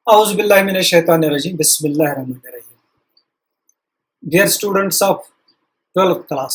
A'udhu billahi minash shaitanir rajim. Bismillahir rahmanir rahim. Dear students of 12th class,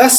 10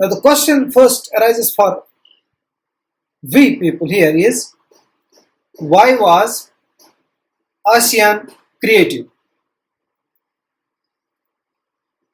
Now the question first arises for we people here is, why was ASEAN created?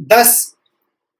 10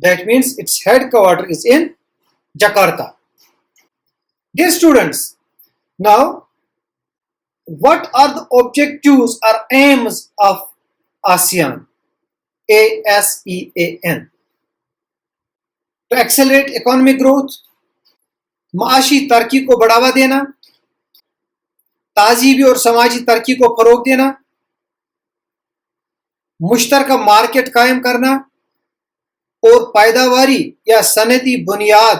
That means its headquarters is in Jakarta. Dear students, now what are the objectives or aims of ASEAN? ASEAN. To accelerate economic growth, معاشی ترقی کو بڑھاوا دینا, تہذیبی اور سماجی ترقی کو فروغ دینا, مشترکہ مارکیٹ قائم کرنا اور پیداواری یا صنعتی بنیاد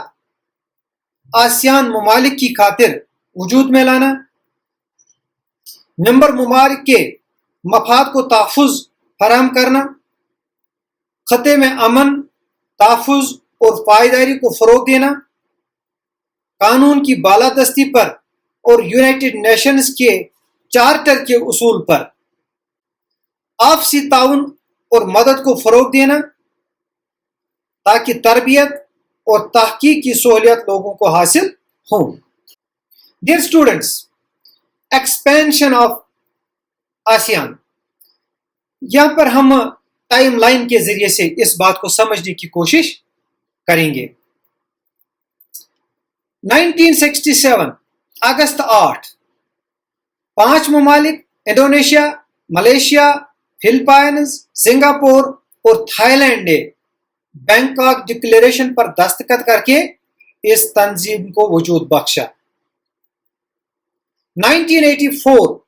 آسیان ممالک کی خاطر وجود میں لانا, ممبر ممالک کے مفاد کو تحفظ فراہم کرنا, خطے میں امن, تحفظ اور پائیداری کو فروغ دینا, قانون کی بالادستی پر اور یونائٹڈ نیشنز کے چارٹر کے اصول پر آپسی تعاون اور مدد کو فروغ دینا تاکہ تربیت اور تحقیق کی سہولیات لوگوں کو حاصل ہوں. Dear students, expansion of ASEAN. یہاں پر ہم ٹائم لائن کے ذریعے سے اس بات کو سمجھنے کی کوشش کریں گے. 1967 اگست 8 5 ممالک انڈونیشیا, ملیشیا, فلپائنز, سنگاپور اور تھائی لینڈ نے بینکاک ڈکلیریشن پر دستخط کر کے اس تنظیم کو وجود بخشا. 1984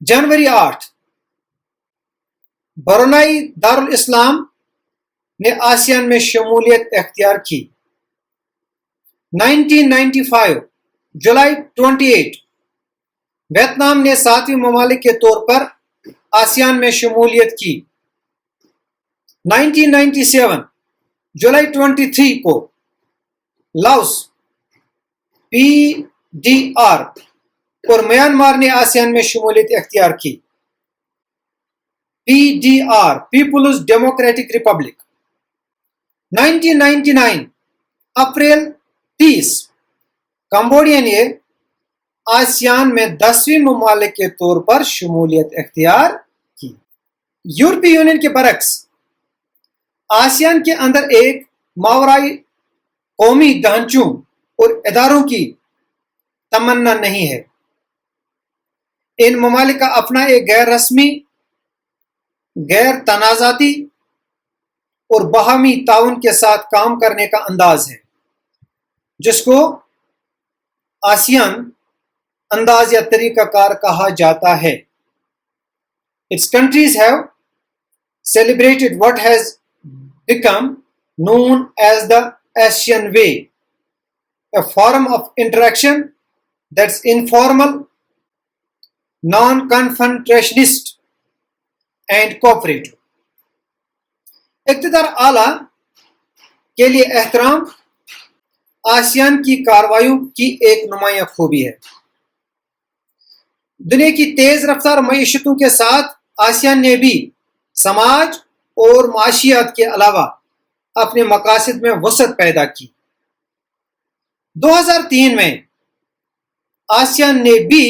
جنوری 8 برونائی دارالاسلام نے آسیان میں شمولیت اختیار کی. 1995 جولائی 28 ویتنام نے 7ویں ممالک کے طور پر آسیان میں شمولیت کی. 1997 جولائی 23 کو لاؤس, PDR اور میانمار نے آسیان میں شمولیت اختیار کی. PDR People's Democratic Republic. 1999 اپریل 30 کمبوڈیا نے آسیان میں 10ویں ممالک کے طور پر شمولیت اختیار کی. یورپی یونین کے برعکس آسیان کے اندر ایک ماورائی قومی ڈھانچوں اور اداروں کی تمنا نہیں ہے. ان ممالک کا اپنا ایک غیر رسمی, غیر تنازعاتی اور باہمی تعاون کے ساتھ کام کرنے کا انداز ہے جس کو آسیان انداز یا طریقہ کار کہا جاتا ہے. Its countries have celebrated what has become known as the ASEAN Way, a form of interaction that's informal, non-confrontationist and cooperative. اقتدار اعلیٰ کے لیے احترام آسیان کی کارروائیوں کی ایک نمایاں خوبی ہے. دنیا کی تیز رفتار معیشتوں کے ساتھ آسیان نے بھی سماج اور معاشیات کے علاوہ اپنے مقاصد میں وسعت پیدا کی. 2003 میں آسیان نے بھی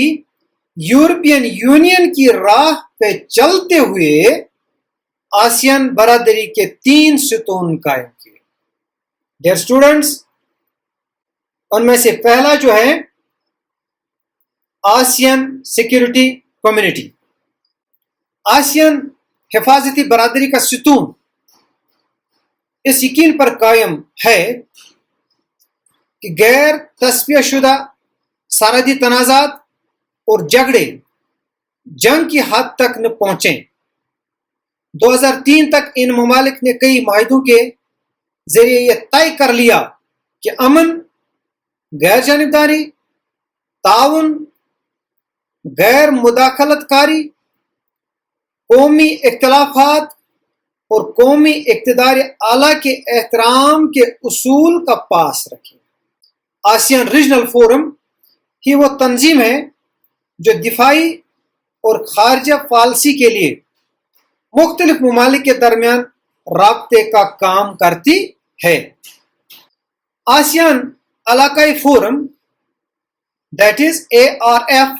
یورپین یونین کی راہ پہ چلتے ہوئے آسیان برادری کے 3 ستون قائم کیے. ڈیئر اسٹوڈنٹس, ان میں سے پہلا جو ہے آسیان سیکیورٹی کمیونٹی. آسیان حفاظتی برادری کا ستون اس یقین پر قائم ہے کہ غیر تصفیہ شدہ سرحدی تنازعات اور جھگڑے جنگ کی حد تک نہ پہنچیں. 2003 تک ان ممالک نے کئی معاہدوں کے ذریعے یہ طے کر لیا کہ امن, غیر جانبداری, تعاون, غیر مداخلت کاری, قومی اختلافات اور قومی اقتدار اعلیٰ کے احترام کے اصول کا پاس رکھیں. آسیان ریجنل فورم ہی وہ تنظیم ہے جو دفاعی اور خارجہ پالیسی کے لیے مختلف ممالک کے درمیان رابطے کا کام کرتی ہے. آسیان علاقائی forum that is ARF,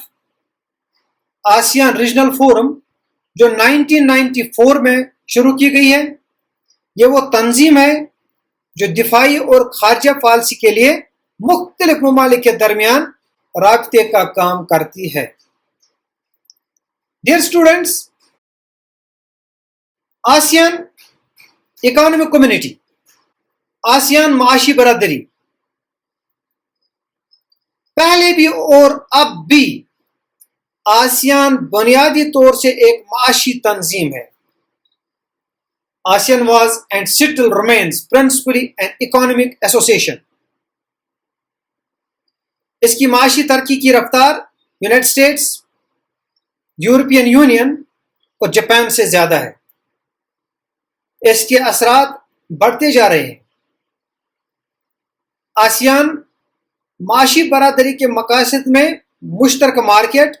ASEAN regional forum جو 1994 میں شروع کی گئی ہے, یہ وہ تنظیم ہے جو دفاعی اور خارجہ پالیسی کے لیے مختلف ممالک کے درمیان رابطے کا کام کرتی ہے۔ Dear students, ASEAN economic community, ASEAN معاشی برادری پہلے بھی اور اب بھی آسیان بنیادی طور سے ایک معاشی تنظیم ہے۔ ASEAN was and still remains principally an economic association. اس کی معاشی ترقی کی رفتار یونائٹڈ اسٹیٹس، یورپین یونین اور جاپان سے زیادہ ہے۔ اس کے اثرات بڑھتے جا رہے ہیں۔ آسیان معاشی برادری کے مقاصد میں مشترکہ مارکیٹ،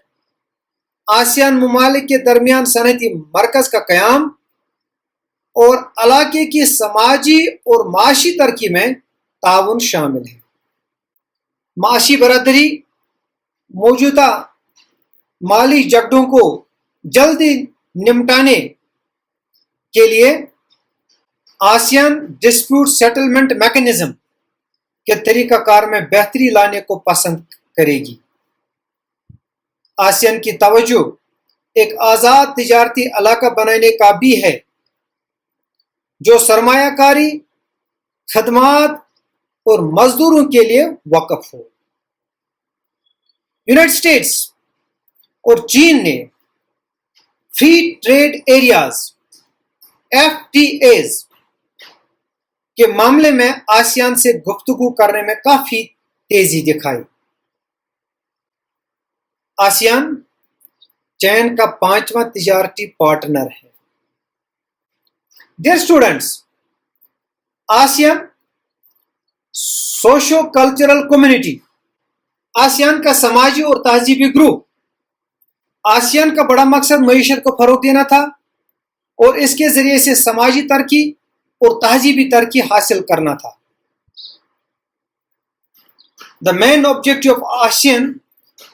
آسیان ممالک کے درمیان صنعتی مرکز کا قیام اور علاقے کی سماجی اور معاشی ترقی میں تعاون شامل ہے۔ معاشی برادری موجودہ مالی جھگڑوں کو جلدی نمٹانے کے لیے آسیان ڈسپیوٹ سیٹلمنٹ میکانزم کے طریقہ کار میں بہتری لانے کو پسند کرے گی۔ آسیان کی توجہ ایک آزاد تجارتی علاقہ بنانے کا بھی ہے جو سرمایہ کاری، خدمات اور مزدوروں کے لیے وقف ہو۔ یونائٹڈ اسٹیٹس اور چین نے فری ٹریڈ ایریاز FTAs کے معاملے میں آسیان سے گفتگو کرنے میں کافی تیزی دکھائی۔ آسیان چین کا 5واں تجارتی پارٹنر ہے۔ Dear students, ASEAN socio cultural community, ASEAN کا سماجی اور تہذیبی گروپ۔ آسیان کا بڑا مقصد معیشت کو فروغ دینا تھا اور اس کے ذریعے سے سماجی ترقی اور تہذیبی ترقی حاصل کرنا تھا۔ The main objective of ASEAN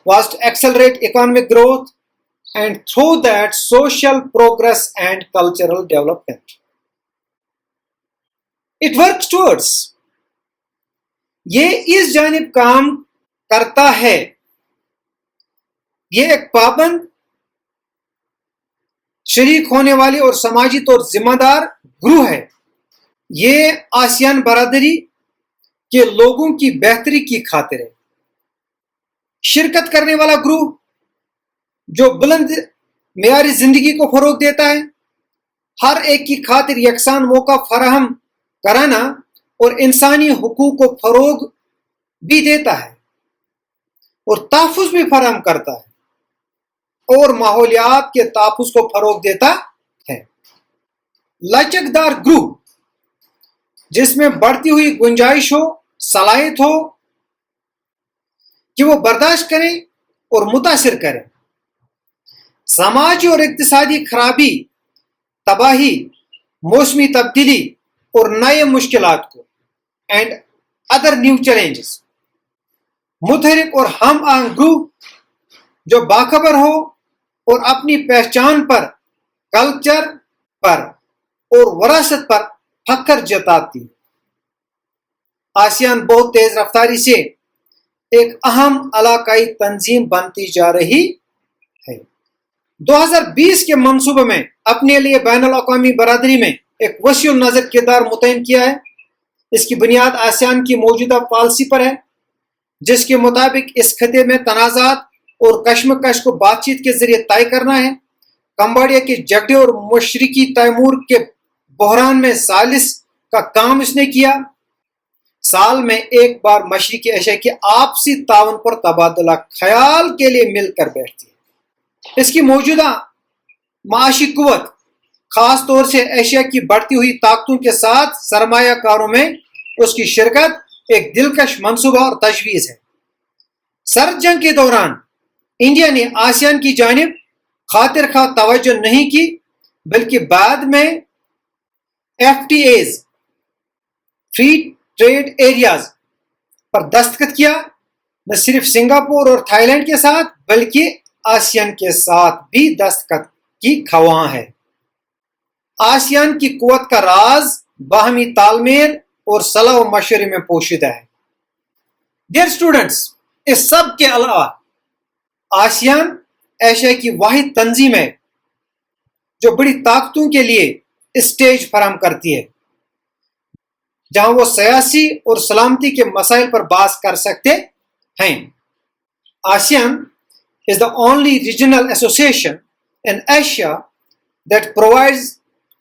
was to accelerate economic growth and through that social progress and cultural development. It works towards، یہ اس جانب کام کرتا ہے، یہ ایک پابند، شریک ہونے والی اور سماجی طور ذمہ دار گروہ ہے۔ یہ آسیان برادری کے لوگوں کی بہتری کی خاطر ہے۔ شرکت کرنے والا گروہ جو بلند معیاری زندگی کو فروغ دیتا ہے، ہر ایک کی خاطر یکساں موقع فراہم کرانا اور انسانی حقوق کو فروغ بھی دیتا ہے اور تحفظ بھی فراہم کرتا ہے اور ماحولیات کے تحفظ کو فروغ دیتا ہے۔ لچکدار گروہ جس میں بڑھتی ہوئی گنجائش ہو، صلاحیت ہو کہ وہ برداشت کریں اور متاثر کریں، سماجی اور اقتصادی خرابی، تباہی، موسمی تبدیلی اور نئے مشکلات کو اینڈ ادر نیو چیلنجز، متحرک اور ہم آہنگ گروہ جو باخبر ہو اور اپنی پہچان پر، کلچر پر اور وراثت پر فخر جتاتی۔ آسیان بہت تیز رفتاری سے ایک اہم علاقائی تنظیم بنتی جا رہی ہے۔ 2020 کے منصوبے میں اپنے لیے بین الاقوامی برادری میں ایک وسیع النظر کردار متعین کیا ہے۔ اس کی بنیاد آسیان کی موجودہ پالیسی پر ہے، جس کے مطابق اس خطے میں تنازعات اور کشمکش کو بات چیت کے ذریعے طے کرنا ہے۔ کمبوڈیا کے جھگڑے اور مشرقی تیمور کے بحران میں ثالث کا کام اس نے کیا۔ سال میں ایک بار مشرقی ایشیا کے آپسی تعاون پر تبادلہ خیال کے لیے مل کر بیٹھتی ہے۔ اس کی موجودہ معاشی قوت خاص طور سے ایشیا کی بڑھتی ہوئی طاقتوں کے ساتھ سرمایہ کاروں میں اس کی شرکت ایک دلکش منصوبہ اور تجویز ہے۔ سرد جنگ کے دوران انڈیا نے آسیان کی جانب خاطر خواہ توجہ نہیں کی، بلکہ بعد میں FTAs فری ٹریڈ ایریاز پر دستخط کیا، نہ صرف سنگاپور اور تھائی لینڈ کے ساتھ بلکہ آسیان کے ساتھ بھی دستخط کی خواہاں ہے۔ آسیان کی قوت کا راز باہمی تال میل اور صلاح و مشورے میں پوشیدہ ہے. ڈیئر اسٹوڈنٹس، اس سب کے علاوہ آسیان ایشیا کی واحد تنظیم ہے جو بڑی طاقتوں کے لیے اسٹیج فراہم کرتی ہے جہاں وہ سیاسی اور سلامتی کے مسائل پر بحث کر سکتے ہیں. ASEAN is the only regional association in Asia that provides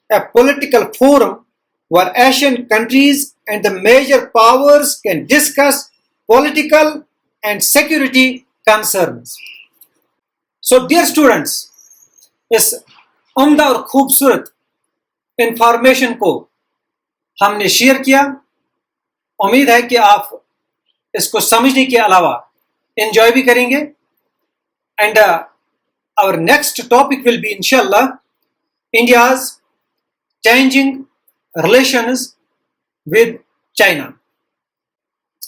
a political forum where Asian countries and the major powers can discuss political and security concerns. So dear students, اس عمدہ اور خوبصورت انفارمیشن کو ہم نے شیئر کیا. امید ہے کہ آپ اس کو سمجھنے کے علاوہ انجوائے بھی کریں گے. And our next topic will be inshallah India's changing relations with China.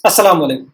Assalamu alaikum.